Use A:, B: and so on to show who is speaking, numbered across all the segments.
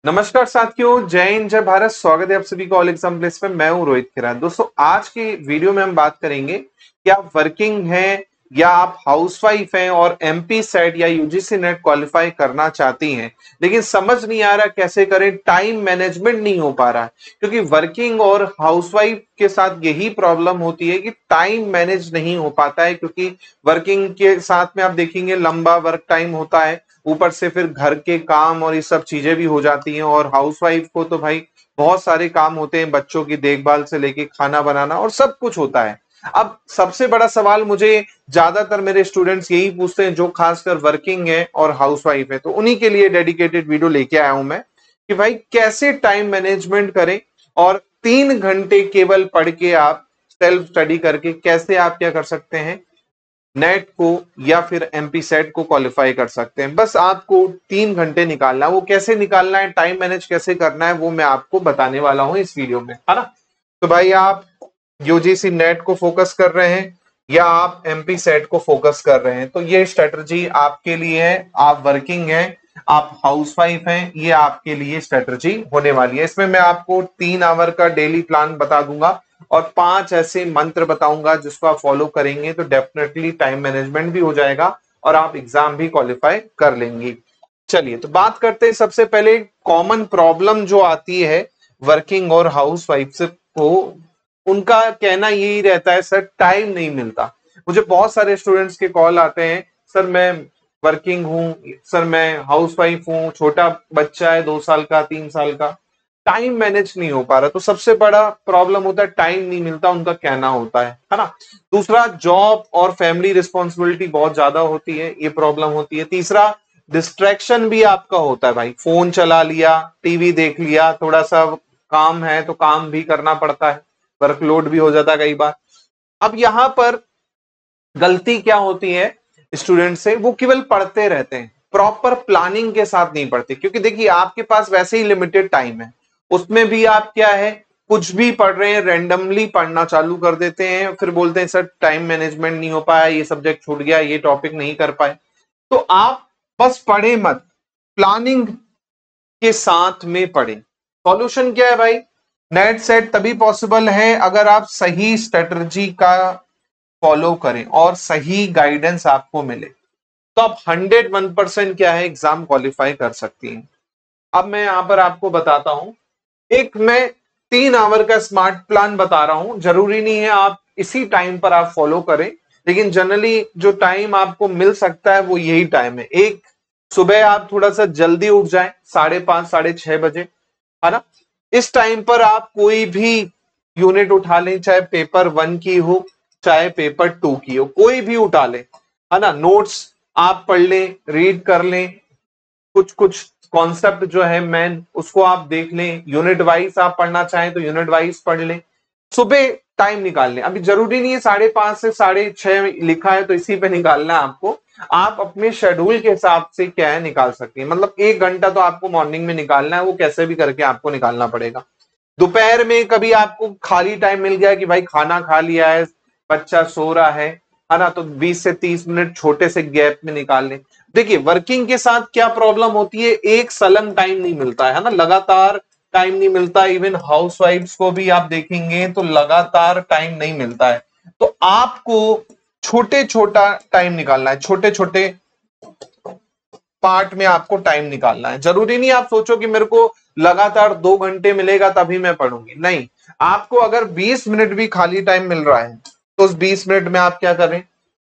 A: नमस्कार साथियों, जय हिंद जय भारत। स्वागत है आप सभी को ऑल एग्जाम प्लेस में। मैं हूं रोहित खिरात। दोस्तों, आज की वीडियो में हम बात करेंगे कि आप वर्किंग हैं या आप हाउसवाइफ हैं और एमपी सेट या यूजीसी नेट क्वालिफाई करना चाहती हैं, लेकिन समझ नहीं आ रहा कैसे करें, टाइम मैनेजमेंट नहीं हो पा रहा है। क्योंकि वर्किंग और हाउसवाइफ के साथ यही प्रॉब्लम होती है कि टाइम मैनेज नहीं हो पाता है। क्योंकि वर्किंग के साथ में आप देखेंगे लंबा वर्क टाइम होता है, ऊपर से फिर घर के काम और ये सब चीजें भी हो जाती हैं। और हाउसवाइफ को तो भाई बहुत सारे काम होते हैं, बच्चों की देखभाल से लेके खाना बनाना और सब कुछ होता है। अब सबसे बड़ा सवाल मुझे ज्यादातर मेरे स्टूडेंट्स यही पूछते हैं जो खासकर वर्किंग है और हाउसवाइफ है, तो उन्हीं के लिए डेडिकेटेड वीडियो लेके आया हूं मैं कि भाई कैसे टाइम मैनेजमेंट करें और 3 घंटे केवल पढ़ के आप सेल्फ स्टडी करके कैसे आप क्या कर सकते हैं, नेट को या फिर एमपी सेट को क्वालिफाई कर सकते हैं। बस आपको 3 घंटे निकालना है। वो कैसे निकालना है, टाइम मैनेज कैसे करना है, वो मैं आपको बताने वाला हूं इस वीडियो में, है ना। तो भाई, आप यूजीसी नेट को फोकस कर रहे हैं या आप एमपी सेट को फोकस कर रहे हैं, तो ये स्ट्रेटजी आपके लिए है। आप वर्किंग हैं, आप हाउसवाइफ हैं, ये आपके लिए स्ट्रेटजी होने वाली है। इसमें मैं आपको 3 आवर का डेली प्लान बता दूंगा और 5 ऐसे मंत्र बताऊंगा जिसको आप फॉलो करेंगे तो डेफिनेटली टाइम मैनेजमेंट भी हो जाएगा और आप एग्जाम भी क्वालिफाई कर लेंगे। चलिए, तो बात करते हैं। सबसे पहले कॉमन प्रॉब्लम जो आती है वर्किंग और हाउस वाइफ को, उनका कहना यही रहता है, सर टाइम नहीं मिलता। मुझे बहुत सारे स्टूडेंट्स के कॉल आते हैं, सर मैं वर्किंग हूँ, सर मैं हाउस वाइफ हूँ, छोटा बच्चा है 2 साल का 3 साल का, टाइम मैनेज नहीं हो पा रहा। तो सबसे बड़ा प्रॉब्लम होता है टाइम नहीं मिलता, उनका कहना होता है ना। दूसरा, जॉब और फैमिली रिस्पॉन्सिबिलिटी बहुत ज्यादा होती है, ये प्रॉब्लम होती है। तीसरा, डिस्ट्रैक्शन भी आपका होता है भाई, फोन चला लिया, टीवी देख लिया, थोड़ा सा काम है तो काम भी करना पड़ता है, वर्कलोड भी हो जाता है कई बार। अब यहां पर गलती क्या होती है स्टूडेंट से, वो केवल पढ़ते रहते हैं, प्रॉपर प्लानिंग के साथ नहीं पढ़ते। क्योंकि देखिए, आपके पास वैसे ही लिमिटेड टाइम है, उसमें भी आप क्या है, कुछ भी पढ़ रहे हैं, रैंडमली पढ़ना चालू कर देते हैं, फिर बोलते हैं सर टाइम मैनेजमेंट नहीं हो पाया, ये सब्जेक्ट छूट गया, ये टॉपिक नहीं कर पाए। तो आप बस पढ़े मत, प्लानिंग के साथ में पढ़े। सॉल्यूशन क्या है भाई, नेट सेट तभी पॉसिबल है अगर आप सही स्ट्रेटजी का फॉलो करें और सही गाइडेंस आपको मिले, तो आप 101% क्या है, एग्जाम क्वालिफाई कर सकती हैं। अब मैं यहां पर आपको बताता हूं, एक मैं 3 आवर का स्मार्ट प्लान बता रहा हूं। जरूरी नहीं है आप इसी टाइम पर आप फॉलो करें, लेकिन जनरली जो टाइम आपको मिल सकता है वो यही टाइम है। एक, सुबह आप थोड़ा सा जल्दी उठ जाएं, 5:30 6:30 बजे, है ना। इस टाइम पर आप कोई भी यूनिट उठा लें, चाहे पेपर 1 की हो चाहे पेपर 2 की हो, कोई भी उठा लें, है ना। नोट्स आप पढ़ लें, रीड कर लें, कुछ कुछ कॉन्सेप्ट जो है मेन उसको आप देख लें। यूनिट वाइज आप पढ़ना चाहें तो यूनिट वाइज पढ़ लें, सुबह टाइम निकाल लें। अभी जरूरी नहीं है 5:30 से 6:30 लिखा है तो इसी पे निकालना है आपको, आप अपने शेड्यूल के हिसाब से क्या है निकाल सकते हैं। मतलब 1 घंटा तो आपको मॉर्निंग में निकालना है, वो कैसे भी करके आपको निकालना पड़ेगा। दोपहर में कभी आपको खाली टाइम मिल गया कि भाई खाना खा लिया है, बच्चा सो रहा है ना, तो 20 से 30 मिनट छोटे से गैप में निकाल लें। देखिए, वर्किंग के साथ क्या प्रॉब्लम होती है, एक सलंग टाइम नहीं मिलता है ना, लगातार टाइम नहीं मिलता। इवन हाउस वाइफ्स को भी आप देखेंगे तो लगातार टाइम नहीं मिलता है। तो आपको छोटे छोटा टाइम निकालना है, छोटे छोटे पार्ट में आपको टाइम निकालना है। जरूरी नहीं आप सोचो कि मेरे को लगातार 2 घंटे मिलेगा तभी मैं पढ़ूंगी, नहीं। आपको अगर 20 मिनट भी खाली टाइम मिल रहा है तो उस 20 मिनट में आप क्या करें,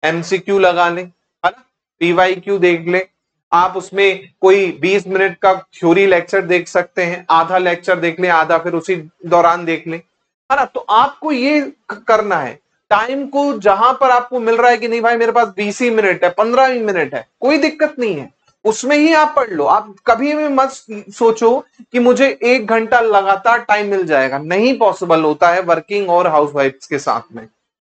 A: एमसीक्यू लगा लें, है ना, पीवाईक्यू देख लें। आप उसमें कोई 20 मिनट का थ्योरी लेक्चर देख सकते हैं, आधा लेक्चर देख लें, आधा फिर उसी दौरान देख लें, है ना। तो आपको ये करना है, टाइम को जहां पर आपको मिल रहा है कि नहीं भाई मेरे पास 20 ही मिनट है, 15 ही मिनट है, कोई दिक्कत नहीं है, उसमें ही आप पढ़ लो। आप कभी भी मत सोचो कि मुझे 1 घंटा लगातार टाइम मिल जाएगा, नहीं पॉसिबल होता है वर्किंग और हाउसवाइफ के साथ में।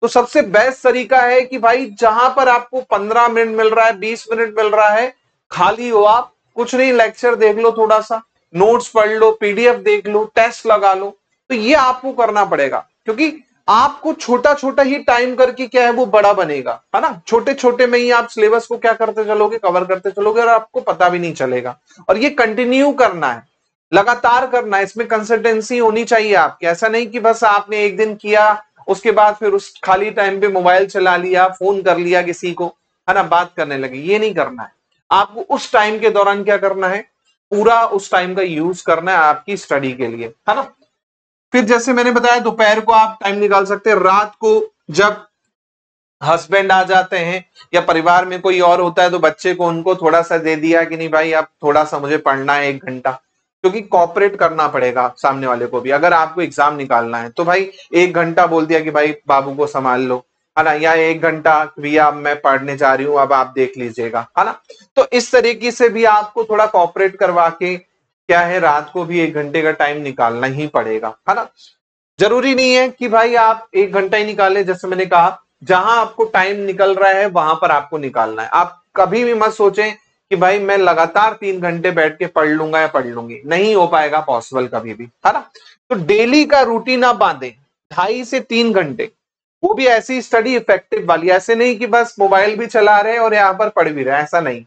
A: तो सबसे बेस्ट तरीका है कि भाई जहां पर आपको 15 मिनट मिल रहा है, 20 मिनट मिल रहा है, खाली हो आप, कुछ नहीं, लेक्चर देख लो, थोड़ा सा नोट्स पढ़ लो, पीडीएफ देख लो, टेस्ट लगा लो। तो ये आपको करना पड़ेगा, क्योंकि आपको छोटा छोटा ही टाइम करके क्या है वो बड़ा बनेगा, है ना। छोटे छोटे में ही आप सिलेबस को क्या करते चलोगे, कवर करते चलोगे और आपको पता भी नहीं चलेगा। और ये कंटिन्यू करना है, लगातार करना है, इसमें कंसिस्टेंसी होनी चाहिए आपकी। ऐसा नहीं कि बस आपने एक दिन किया उसके बाद फिर उस खाली टाइम पे मोबाइल चला लिया, फोन कर लिया किसी को, है ना, बात करने लगे। ये नहीं करना है आपको। उस टाइम के दौरान क्या करना है, पूरा उस टाइम का यूज करना है आपकी स्टडी के लिए, है ना। फिर जैसे मैंने बताया दोपहर को आप टाइम निकाल सकते हैं, रात को जब हस्बैंड आ जाते हैं या परिवार में कोई और होता है तो बच्चे को उनको थोड़ा सा दे दिया कि नहीं भाई अब थोड़ा सा मुझे पढ़ना है 1 घंटा, क्योंकि कॉपरेट करना पड़ेगा सामने वाले को भी। अगर आपको एग्जाम निकालना है तो भाई 1 घंटा बोल दिया कि भाई बाबू को संभाल लो, है ना, या 1 घंटा भैया मैं पढ़ने जा रही हूँ अब आप देख लीजिएगा, है ना। तो इस तरीके से भी आपको थोड़ा कॉपरेट करवा के क्या है, रात को भी 1 घंटे का टाइम निकालना ही पड़ेगा, है ना। जरूरी नहीं है कि भाई आप 1 घंटा ही निकालें, जैसे मैंने कहा जहां आपको टाइम निकल रहा है वहां पर आपको निकालना है। आप कभी भी मत सोचें कि भाई मैं लगातार 3 घंटे बैठ के पढ़ लूंगा या पढ़ लूंगी, नहीं हो पाएगा पॉसिबल कभी भी, है ना। तो डेली का रूटीन आप बांधें 2.5 से 3 घंटे, वो भी ऐसी स्टडी इफेक्टिव वाली, ऐसे नहीं कि बस मोबाइल भी चला रहे और यहाँ पर पढ़ भी रहे, ऐसा नहीं।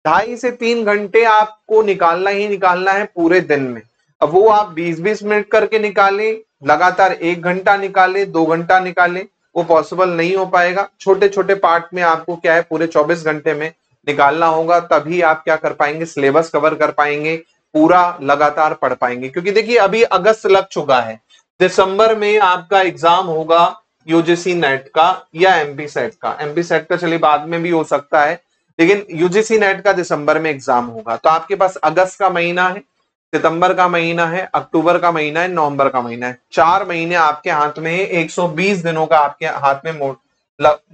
A: 2.5 से 3 घंटे आपको निकालना ही निकालना है पूरे दिन में। अब वो आप 20-20 मिनट करके निकालें, लगातार 1 घंटा निकालें, 2 घंटा निकालें, वो पॉसिबल नहीं हो पाएगा। छोटे छोटे पार्ट में आपको क्या है पूरे 24 घंटे में निकालना होगा, तभी आप क्या कर पाएंगे, सिलेबस कवर कर पाएंगे, पूरा लगातार पढ़ पाएंगे। क्योंकि देखिए अभी अगस्त लग चुका है, दिसंबर में आपका एग्जाम होगा यूजीसी नेट का या एमपी सेट का। एमपी सेट का चलिए बाद में भी हो सकता है, लेकिन यूजीसी नेट का दिसंबर में एग्जाम होगा। तो आपके पास अगस्त का महीना है, सितंबर का महीना है, अक्टूबर का महीना है, नवंबर का महीना है, 4 महीने आपके हाथ में है। 120 दिनों का आपके हाथ में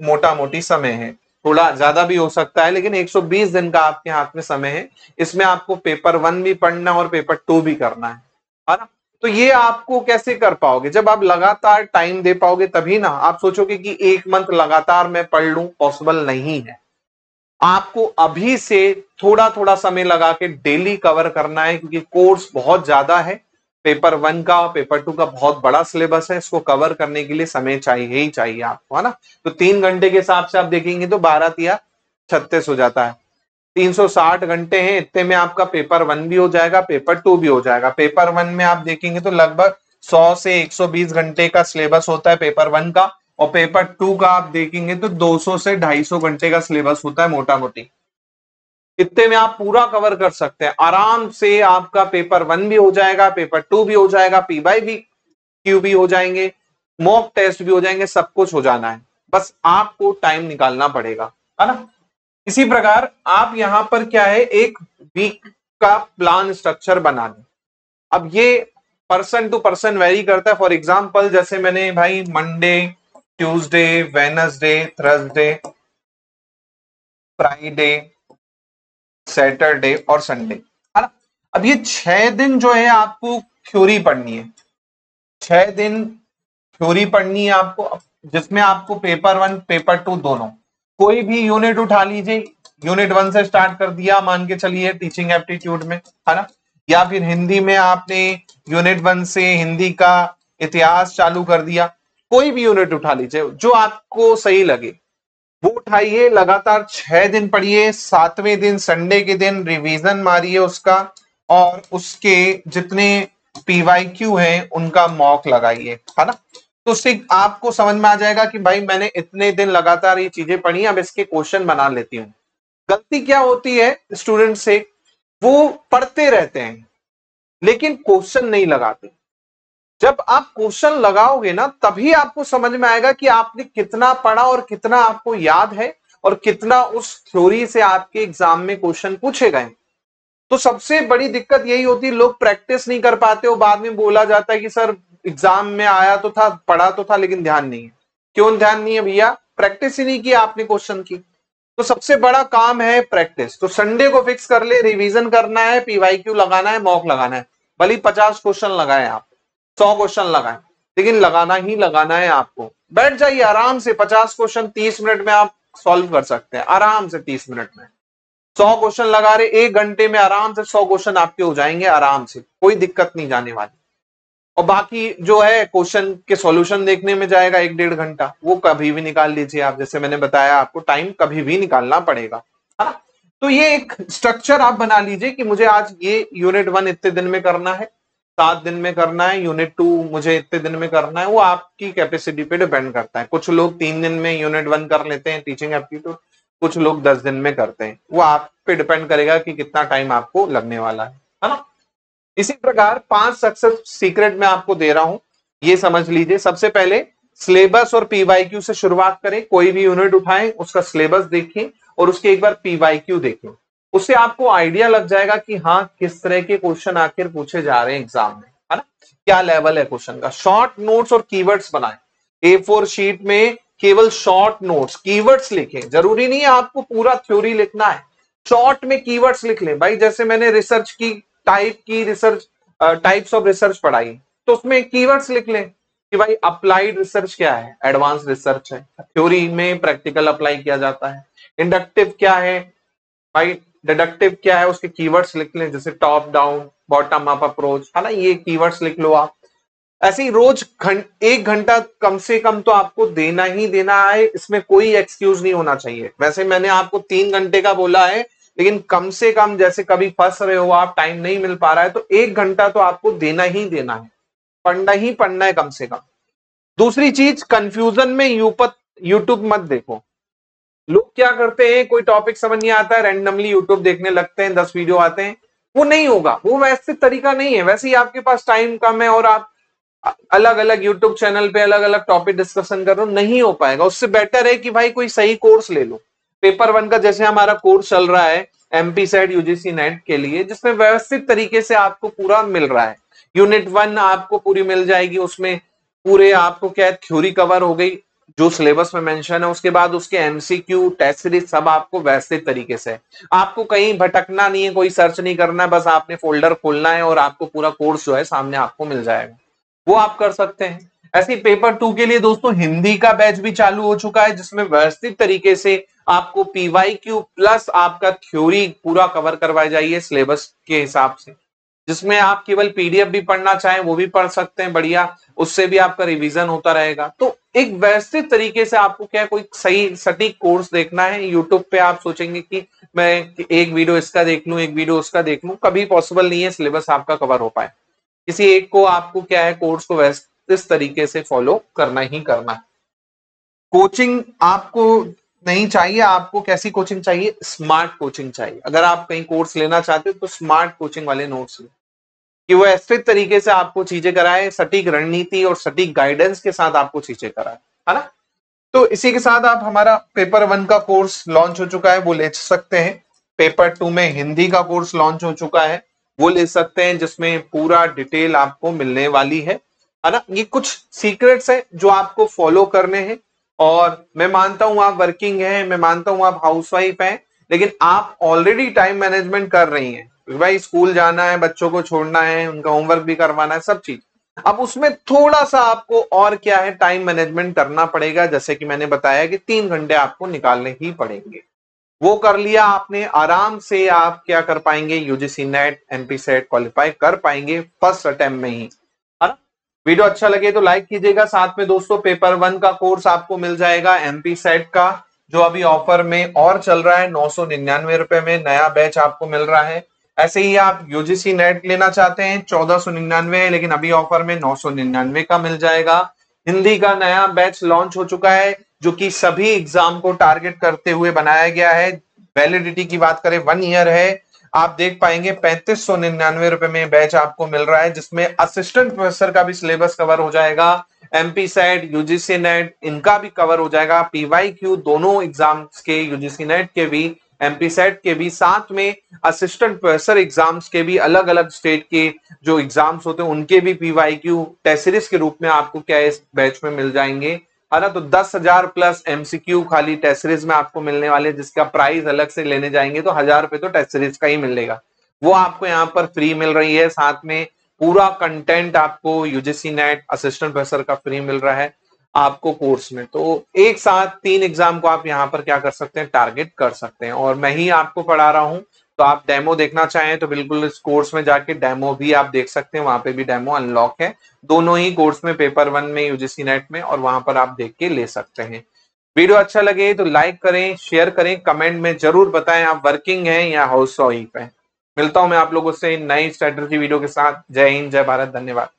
A: मोटा मोटी समय है, थोड़ा ज्यादा भी हो सकता है, लेकिन 120 दिन का आपके हाथ में समय है। इसमें आपको पेपर 1 भी पढ़ना और पेपर 2 भी करना है ना। तो ये आपको कैसे कर पाओगे, जब आप लगातार टाइम दे पाओगे तभी ना। आप सोचोगे कि 1 मंथ लगातार मैं पढ़ लूं, पॉसिबल नहीं है। आपको अभी से थोड़ा थोड़ा समय लगा के डेली कवर करना है, क्योंकि कोर्स बहुत ज्यादा है। पेपर 1 का पेपर 2 का बहुत बड़ा सिलेबस है, इसको कवर करने के लिए समय चाहिए ही चाहिए आपको, है ना। तो 3 घंटे के हिसाब से आप देखेंगे तो 12×3=36 हो जाता है। 360 घंटे हैं, इतने में आपका पेपर 1 भी हो जाएगा, पेपर 2 भी हो जाएगा। पेपर 1 में आप देखेंगे तो लगभग 100 से 120 घंटे का सिलेबस होता है पेपर 1 का, और पेपर 2 का आप देखेंगे तो 200 से 250 घंटे का सिलेबस होता है मोटा मोटी। इतने में आप पूरा कवर कर सकते हैं आराम से। आपका पेपर 1 भी हो जाएगा, पेपर 2 भी हो जाएगा, पी/क्यू भी हो जाएंगे, मॉक टेस्ट भी हो जाएंगे, सब कुछ हो जाना है। बस आपको टाइम निकालना पड़ेगा, है ना। इसी प्रकार आप यहां पर क्या है, एक वीक का प्लान स्ट्रक्चर बना दें। अब ये पर्सन टू पर्सन वेरी करता है। फॉर एग्जाम्पल जैसे मैंने भाई Monday, Tuesday, Wednesday, Thursday, Friday, Saturday और संडे, है ना। अब ये 6 दिन जो है आपको थ्योरी पढ़नी है, 6 दिन थ्योरी पढ़नी है आपको, जिसमें आपको पेपर 1 पेपर 2 दोनों, कोई भी यूनिट उठा लीजिए। यूनिट 1 से स्टार्ट कर दिया मान के चलिए टीचिंग एप्टीट्यूड में, है ना, या फिर हिंदी में आपने यूनिट 1 से हिंदी का इतिहास चालू कर दिया। कोई भी यूनिट उठा लीजिए जो आपको सही लगे, वो उठाइए, लगातार 6 दिन पढ़िए। 7वें दिन संडे के दिन रिवीजन मारिए उसका, और उसके जितने पीवाईक्यू हैं उनका मॉक लगाइए, है ना। तो उससे आपको समझ में आ जाएगा कि भाई मैंने इतने दिन लगातार ये चीजें पढ़ी, अब इसके क्वेश्चन बना लेती हूँ। गलती क्या होती है स्टूडेंट से, वो पढ़ते रहते हैं लेकिन क्वेश्चन नहीं लगाते। जब आप क्वेश्चन लगाओगे ना तभी आपको समझ में आएगा कि आपने कितना पढ़ा और कितना आपको याद है, और कितना उस थ्योरी से आपके एग्जाम में क्वेश्चन पूछे गए। तो सबसे बड़ी दिक्कत यही होती है, लोग प्रैक्टिस नहीं कर पाते हो, बाद में बोला जाता है कि सर एग्जाम में आया तो था, पढ़ा तो था, लेकिन ध्यान नहीं है। क्यों ध्यान नहीं है भैया? प्रैक्टिस ही नहीं किया आपने क्वेश्चन की। तो सबसे बड़ा काम है प्रैक्टिस। तो संडे को फिक्स कर ले, रिवीजन करना है, पीवाईक्यू लगाना है, मॉक लगाना है। भले 50 क्वेश्चन लगाए आप, 100 क्वेश्चन लगाए, लेकिन लगाना ही लगाना है आपको। बैठ जाइए आराम से, 50 क्वेश्चन 30 मिनट में आप सॉल्व कर सकते हैं आराम से। 30 मिनट में 100 क्वेश्चन लगा रहे, 1 घंटे में आराम से 100 क्वेश्चन आपके हो जाएंगे आराम से, कोई दिक्कत नहीं जाने वाली। और बाकी जो है क्वेश्चन के सॉल्यूशन देखने में जाएगा 1-1.5 घंटा, वो कभी भी निकाल लीजिए आप। जैसे मैंने बताया आपको टाइम कभी भी निकालना पड़ेगा, है ना। तो ये एक स्ट्रक्चर आप बना लीजिए कि मुझे आज ये यूनिट 1 इतने दिन में करना है, 7 दिन में करना है, यूनिट 2 मुझे इतने दिन में करना है। वो आपकी कैपेसिटी पे डिपेंड करता है। कुछ लोग 3 दिन में यूनिट 1 कर लेते हैं टीचिंग एप्टीट्यूड, कुछ लोग 10 दिन में करते हैं। वो आप पे डिपेंड करेगा कि कितना टाइम आपको लगने वाला है ना। इसी प्रकार 5 सक्सेस सीक्रेट मैं आपको दे रहा हूं, ये समझ लीजिए। सबसे पहले सिलेबस और पीवाईक्यू से शुरुआत करें। कोई भी यूनिट उठाएं, उसका सिलेबस देखें और उसके एक बार पीवाईक्यू देखें। उससे आपको आइडिया लग जाएगा कि हाँ किस तरह के क्वेश्चन आखिर पूछे जा रहे हैं एग्जाम में, है ना, क्या लेवल है क्वेश्चन का। शॉर्ट नोट्स और कीवर्ड्स बनाएं। A4 शीट में केवल शॉर्ट नोट्स, कीवर्ड्स लिखें। जरूरी नहीं है आपको पूरा थ्योरी लिखना है, शॉर्ट में कीवर्ड्स लिख लें। भाई जैसे मैंने रिसर्च की रिसर्च टाइप्स ऑफ रिसर्च पढ़ाई, तो उसमें कीवर्ड्स लिख लें कि भाई अप्लाइड रिसर्च क्या है, एडवांस रिसर्च है, थ्योरी में प्रैक्टिकल अप्लाई किया जाता है। इंडक्टिव क्या है भाई, डिडक्टिव क्या है, उसके कीवर्ड्स लिख लें, जैसे top down, bottom up approach, है ना, ये कीवर्ड्स लिख लो आप। ऐसे ही रोज 1 घंटा कम से कम तो आपको देना ही देना है, इसमें कोई एक्सक्यूज नहीं होना चाहिए। वैसे मैंने आपको 3 घंटे का बोला है, लेकिन कम से कम जैसे कभी फंस रहे हो आप, टाइम नहीं मिल पा रहा है, तो 1 घंटा तो आपको देना ही देना है, पढ़ना ही पढ़ना है कम से कम। दूसरी चीज, कंफ्यूजन में यूट्यूब मत देखो। लोग क्या करते हैं, कोई टॉपिक समझ नहीं आता है, रैंडमली यूट्यूब देखने लगते हैं, 10 वीडियो आते हैं। वो नहीं होगा, वो वैसे तरीका नहीं है। वैसे ही आपके पास टाइम कम है और आप अलग अलग यूट्यूब चैनल पे अलग अलग टॉपिक डिस्कशन कर रहे हो, नहीं हो पाएगा। उससे बेटर है कि भाई कोई सही कोर्स ले लो। पेपर 1 का जैसे हमारा कोर्स चल रहा है एमपी सेट यूजीसी नेट के लिए, जिसमें व्यवस्थित तरीके से आपको पूरा मिल रहा है। यूनिट 1 आपको पूरी मिल जाएगी, उसमें पूरे आपको क्या है, थ्योरी कवर हो गई जो सिलेबस में मेंशन है। उसके बाद उसके एमसीक्यू, टेस्ट सीरीज सब आपको व्यवस्थित तरीके से। आपको कहीं भटकना नहीं है, कोई सर्च नहीं करना है, बस आपने फोल्डर खोलना है और आपको पूरा कोर्स जो है सामने आपको मिल जाएगा, वो आप कर सकते हैं। ऐसे ही पेपर 2 के लिए दोस्तों हिंदी का बैच भी चालू हो चुका है, जिसमें व्यवस्थित तरीके से आपको पीवाईक्यू प्लस आपका थ्योरी पूरा कवर करवाई जाइए सिलेबस के हिसाब से। जिसमें आप केवल पीडीएफ भी पढ़ना चाहें वो भी पढ़ सकते हैं, बढ़िया, उससे भी आपका रिवीजन होता रहेगा। तो एक व्यवस्थित तरीके से आपको क्या, कोई सही सटीक कोर्स देखना है। यूट्यूब पे आप सोचेंगे कि मैं एक वीडियो इसका देख लूं, एक वीडियो उसका देख लूं, कभी पॉसिबल नहीं है सिलेबस आपका कवर हो पाए। किसी एक को आपको क्या है, कोर्स को व्यवस्थित तरीके से फॉलो करना ही करना है। कोचिंग आपको नहीं चाहिए, आपको कैसी कोचिंग चाहिए, स्मार्ट कोचिंग चाहिए। अगर आप कहीं कोर्स लेना चाहते हो तो स्मार्ट कोचिंग वाले नोट्स लें, कि वो ऐसे तरीके से आपको चीजें कराए, सटीक रणनीति और सटीक गाइडेंस के साथ आपको चीजें कराए, है ना। तो इसी के साथ आप हमारा पेपर 1 का कोर्स लॉन्च हो चुका है, वो ले सकते हैं। पेपर 2 में हिंदी का कोर्स लॉन्च हो चुका है, वो ले सकते हैं, जिसमें पूरा डिटेल आपको मिलने वाली है ना। ये कुछ सीक्रेट्स है जो आपको फॉलो करने हैं। और मैं मानता हूं आप वर्किंग हैं, मैं मानता हूं आप हाउसवाइफ हैं, लेकिन आप ऑलरेडी टाइम मैनेजमेंट कर रही हैं। भाई स्कूल जाना है, बच्चों को छोड़ना है, उनका होमवर्क भी करवाना है, सब चीज। अब उसमें थोड़ा सा आपको और क्या है, टाइम मैनेजमेंट करना पड़ेगा। जैसे कि मैंने बताया कि 3 घंटे आपको निकालने ही पड़ेंगे। वो कर लिया आपने, आराम से आप क्या कर पाएंगे, UGC net MP set qualify कर पाएंगे फर्स्ट अटेम्प्ट में ही, है ना। वीडियो अच्छा लगे तो लाइक कीजिएगा। साथ में दोस्तों पेपर 1 का कोर्स आपको मिल जाएगा एमपी सेट का, जो अभी ऑफर में और चल रहा है, 999 रुपए में नया बैच आपको मिल रहा है। ऐसे ही आप यूजीसी नेट लेना चाहते हैं, 1499 है, लेकिन अभी ऑफर में 999 का मिल जाएगा। हिंदी का नया बैच लॉन्च हो चुका है, जो कि सभी एग्जाम को टारगेट करते हुए बनाया गया है। वैलिडिटी की बात करें 1 ईयर है। आप देख पाएंगे 3599 रुपए में बैच आपको मिल रहा है, जिसमें असिस्टेंट प्रोफेसर का भी सिलेबस कवर हो जाएगा, एमपी सेट, यूजीसी नेट, इनका भी कवर हो जाएगा, पीवाईक्यू दोनों एग्जाम्स के, यूजीसी नेट के भी, एमपी सेट के भी, साथ में असिस्टेंट प्रोफेसर एग्जाम्स के भी, अलग अलग स्टेट के जो एग्जाम्स होते हैं उनके भी पीवाईक्यू टेस्ट सीरीज के रूप में आपको क्या इस बैच में मिल जाएंगे, है ना। तो 10,000 प्लस एमसीक्यू खाली टेस्ट सीरीज में आपको मिलने वाले, जिसका प्राइस अलग से लेने जाएंगे तो 1000 रुपए तो टेस्ट सीरीज का ही मिलेगा, वो आपको यहाँ पर फ्री मिल रही है। साथ में पूरा कंटेंट आपको यूजीसी नेट असिस्टेंट प्रोफेसर का फ्री मिल रहा है आपको कोर्स में। तो एक साथ 3 एग्जाम को आप यहाँ पर क्या कर सकते हैं, टारगेट कर सकते हैं। और मैं ही आपको पढ़ा रहा हूँ, तो आप डेमो देखना चाहें तो बिल्कुल इस कोर्स में जाके डेमो भी आप देख सकते हैं, वहां पे भी डेमो अनलॉक है, दोनों ही कोर्स में, पेपर 1 में यूजीसी नेट में, और वहां पर आप देख के ले सकते हैं। वीडियो अच्छा लगे तो लाइक करें, शेयर करें, कमेंट में जरूर बताएं आप वर्किंग हैं या हाउस वाइफ हैं। मिलता हूं मैं आप लोगों से नई स्ट्रेटजी वीडियो के साथ। जय हिंद, जय भारत, धन्यवाद।